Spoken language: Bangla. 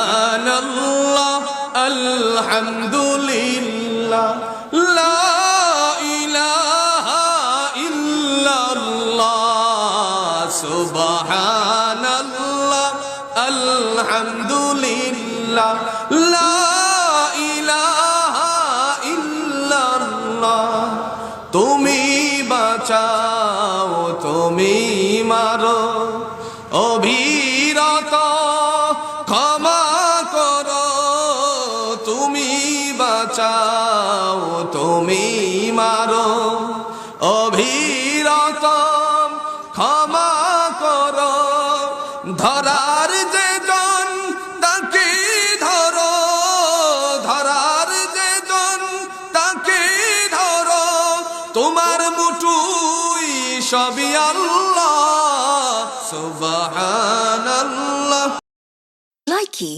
সুবহানাল্লাহ আলহামদুলিল্লাহ লা ইলাহা ইল্লাল্লাহ সুবহানাল্লাহ আলহামদুলিল্লাহ লা ইলাহা ইল্লাল্লাহ তুমি বাঁচাও তুমি মারো অবিরত ক্ষমা করো তুমি বাঁচাও তুমি মারো অবিরত ক্ষমা করো ধরার যে জন তাকে ধরো ধরার যে জন তাকে ধরো তোমার মুঠুই সবই আল্লাহ সুবহানাল্লাহ Likey